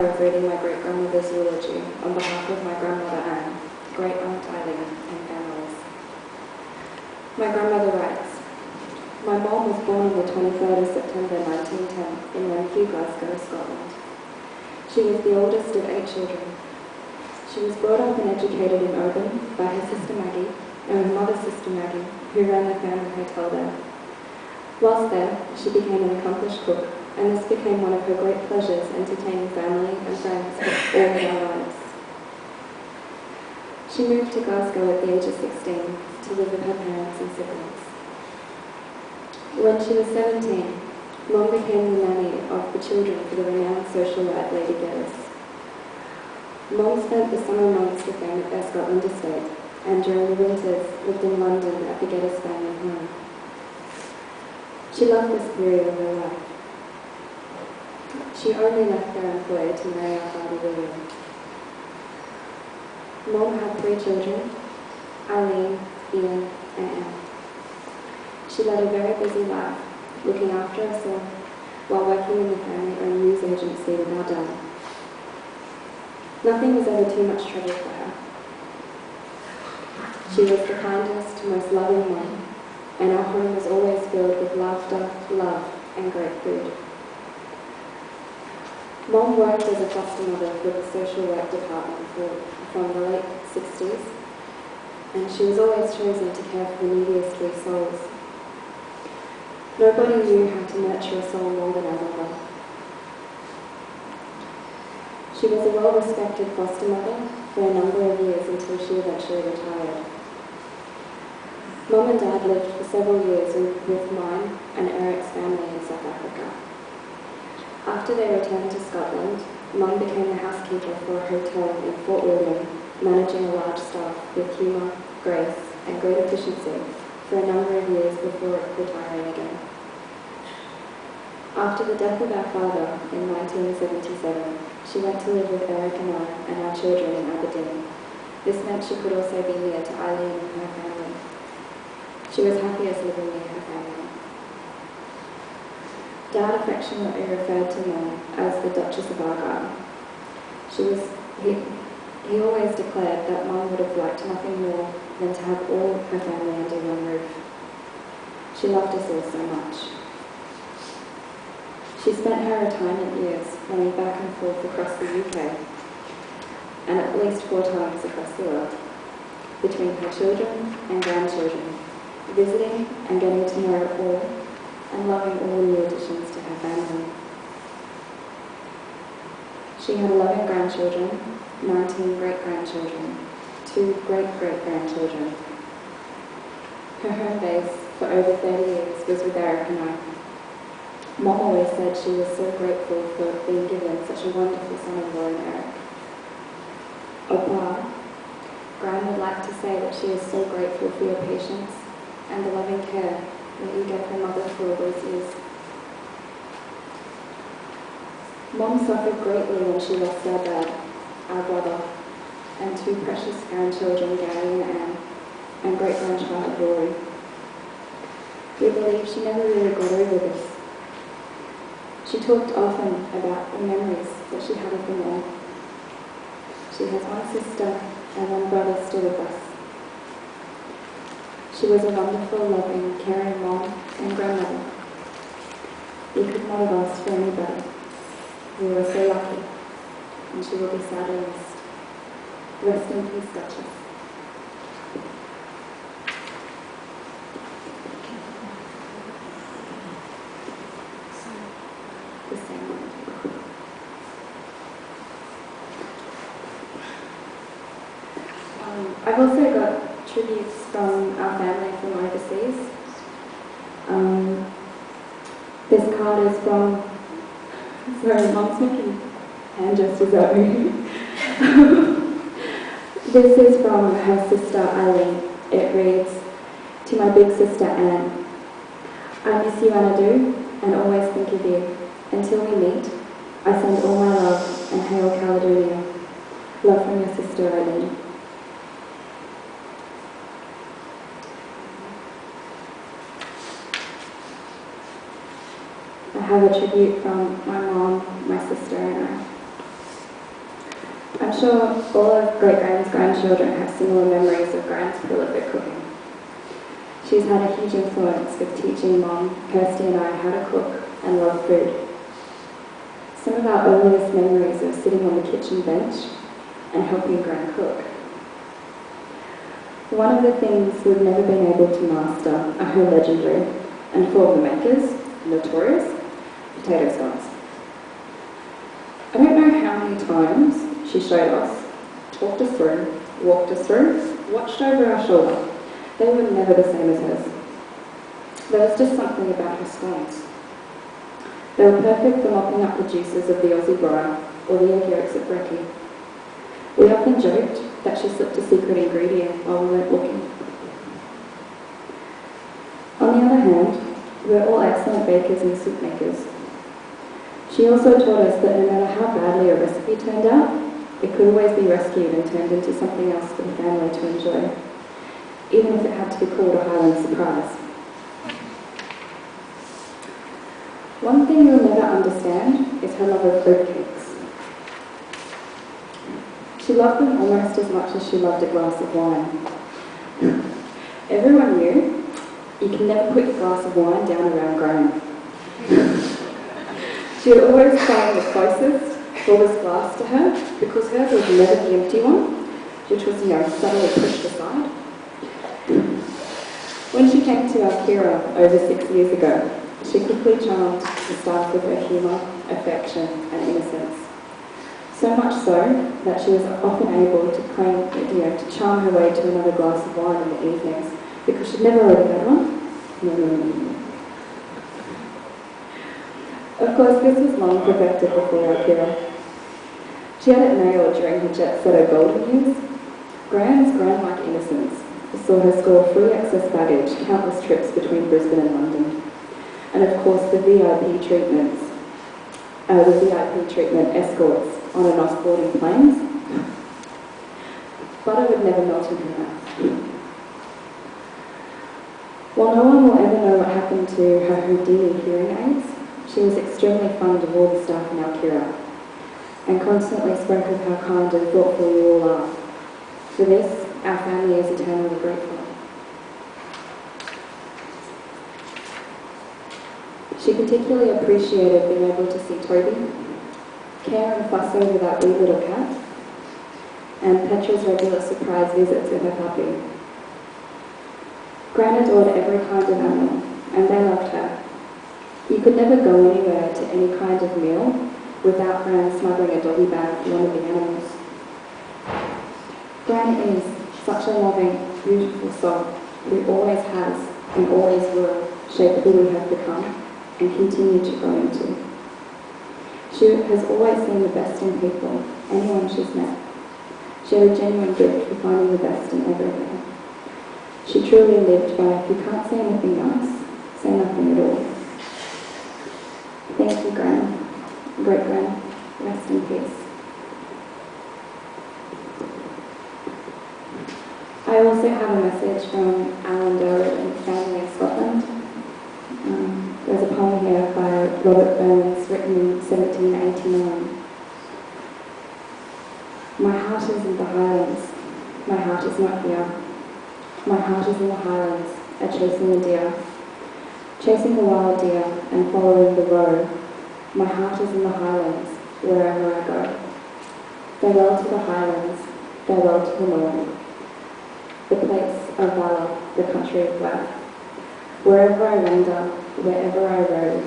of reading my great-grandmother's eulogy on behalf of my grandmother Anne, great-aunt Eileen, and families. My grandmother writes, "My mom was born on the 23rd of September 1910 in Renfrew, Glasgow, Scotland. She was the oldest of 8 children. She was brought up and educated in Oban by her sister Maggie and her mother's sister Maggie, who ran the family hotel there. Whilst there, she became an accomplished cook, and this became one of her great pleasures, entertaining family and friends for all her lives. She moved to Glasgow at the age of 16 to live with her parents and siblings. When she was 17, Mum became the nanny of the children for the renowned socialite Lady Geddes. Mum spent the summer months with them at their Scotland estate, and during the winters lived in London at the Geddes family home. She loved this period of her life. She only left their employer to marry our father William. Mum had 3 children, Eileen, Ian, and Anne. She led a very busy life, looking after us all, while working in the family-owned news agency with our dad. Nothing was ever too much trouble for her. She was the kindest, most loving mum, and our home was always filled with laughter, love, and great food. Mum worked as a foster mother for the social work department from the late 60s, and she was always chosen to care for the neediest 3 souls. Nobody knew how to nurture a soul more than our mother. She was a well-respected foster mother for a number of years until she eventually retired. Mum and Dad lived for several years with mine and Eric's family in South Africa. After they returned to Scotland, Mum became the housekeeper for a hotel in Fort William, managing a large staff with humour, grace, and great efficiency for a number of years before retiring again. After the death of our father in 1977, she went to live with Eric and I and our children in Aberdeen. This meant she could also be near to Eileen and her family. She was happiest living near her family. Dad affectionately referred to Mum as the Duchess of Argyll. He always declared that Mum would have liked nothing more than to have all her family under one roof. She loved us all so much. She spent her retirement years running back and forth across the UK and at least 4 times across the world, between her children and grandchildren, visiting and getting to know all and loving all the new additions to her family. She had 11 grandchildren, 19 great-grandchildren, 2 great-great-grandchildren. Her home base for over 30 years was with Eric and I. Mum always said she was so grateful for being given such a wonderful son-in-law in Eric. Opa, Gran would like to say that she is so grateful for your patience and the loving care that you gave her mother for all those years. Mum suffered greatly when she lost our dad, our brother, and 2 precious grandchildren, Gary and Anne, and great-grandchild Rory. We believe she never really got over this. She talked often about the memories that she had of them all. She has 1 sister and 1 brother still with us. She was a wonderful, loving, caring mom and grandmother. We could not have asked for anybody. We were so lucky, and she will be sadly missed. Rest in peace, Duchess. The same one. I've also got tributes from our family from overseas. This card is from, sorry, Mum's making hand gestures at me. This is from her sister Eileen. It reads, "To my big sister Anne, I miss you, Anadu, and always think of you. Until we meet, I send all my love and hail Caledonia. Love from your sister Eileen." I have a tribute from my mom, my sister, and I. I'm sure all of great-grand's grandchildren have similar memories of Grand's prolific cooking. She's had a huge influence with teaching Mom, Kirsty and I how to cook and love food. Some of our earliest memories are sitting on the kitchen bench and helping Gran cook. One of the things we've never been able to master are her legendary, and for the makers, notorious, potato scones. I don't know how many times she showed us, talked us through, walked us through, watched over our shoulder. They were never the same as hers. There was just something about her scones. They were perfect for mopping up the juices of the Aussie briar or the egg yolks at brekkie. We often joked that she slipped a secret ingredient while we weren't looking. On the other hand, we're all excellent bakers and soup makers. She also taught us that no matter how badly a recipe turned out, it could always be rescued and turned into something else for the family to enjoy, even if it had to be called a Highland surprise. One thing you'll never understand is her love of oatcakes. She loved them almost as much as she loved a glass of wine. Everyone knew you can never put your glass of wine down around Gran. She would always find the closest, fullest glass to her, because hers was never the empty one, which was, suddenly pushed aside. When she came to our Kira over 6 years ago, she quickly charmed the staff with her humour, affection and innocence. So much so that she was often able to to charm her way to another glass of wine in the evenings, because she'd never already had one. No. Of course, this was long perfected before our Kira. She had it nailed during her jet-setter golden years. Gran's grand-like innocence saw her score free access baggage countless trips between Brisbane and London. And of course the VIP treatment escorts on and off boarding planes. Butter would never melt in her mouth. While no one will ever know what happened to her Houdini hearing aids, she was extremely fond of all the staff in our Kira, and constantly spoke of how kind and thoughtful you all are. For this, our family is eternally grateful. She particularly appreciated being able to see Toby, care and fuss over that wee little cat, and Petra's regular surprise visits with her puppy. Gran adored every kind of animal, and they loved her. You could never go anywhere to any kind of meal without Gran smuggling a doggy bag for one of the animals. Gran is such a loving, beautiful soul who always has and always will shape who we have become and continue to grow into. She has always seen the best in people, anyone she's met. She had a genuine gift for finding the best in everything. She truly lived by, if you can't say anything nice, say nothing at all. Thank you, Gran. Great Gran. Rest in peace. I also have a message from Alan Durrett and family in Scotland. There's a poem here by Robert Burns, written in 1789. My heart is in the Highlands. My heart is not here. My heart is in the Highlands, a chasing the deer. Chasing the wild deer and following the roe. My heart is in the Highlands, wherever I go. Farewell to the Highlands, farewell to the North. The place of valour, the country of worth. Wherever I wander, wherever I rove,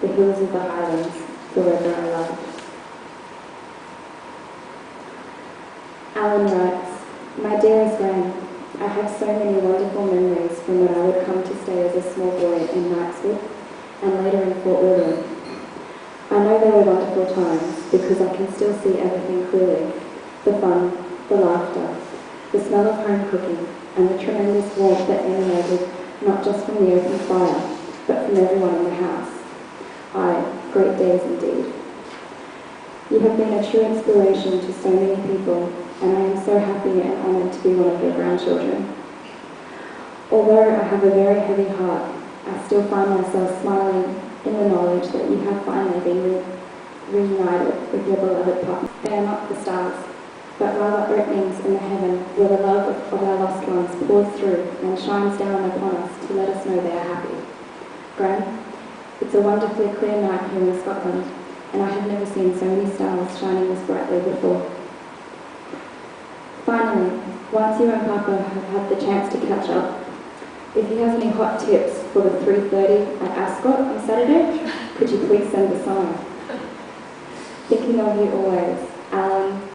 the hills of the Highlands, forever I love. Alan writes, my dearest Gran, I have so many wonderful memories from when I would come to stay as a small boy in Knightswood and later in Fort William. I know they were wonderful times because I can still see everything clearly. The fun, the laughter, the smell of home cooking, and the tremendous warmth that emanated not just from the open fire, but from everyone in the house. Aye, great days indeed. You have been a true inspiration to so many people, and I am so happy and honoured to be one of your grandchildren. Although I have a very heavy heart, I still find myself smiling in the knowledge that you have finally been reunited with your beloved pup. They are not the stars, but rather openings in the heaven where the love of our lost ones pours through and shines down upon us to let us know they are happy. Gran, it's a wonderfully clear night here in Scotland, and I have never seen so many stars shining this brightly before. Finally, once you and Papa have had the chance to catch up, if he has any hot tips for the 3:30 at Ascot on Saturday, could you please send a sign? Thinking of you always, Ally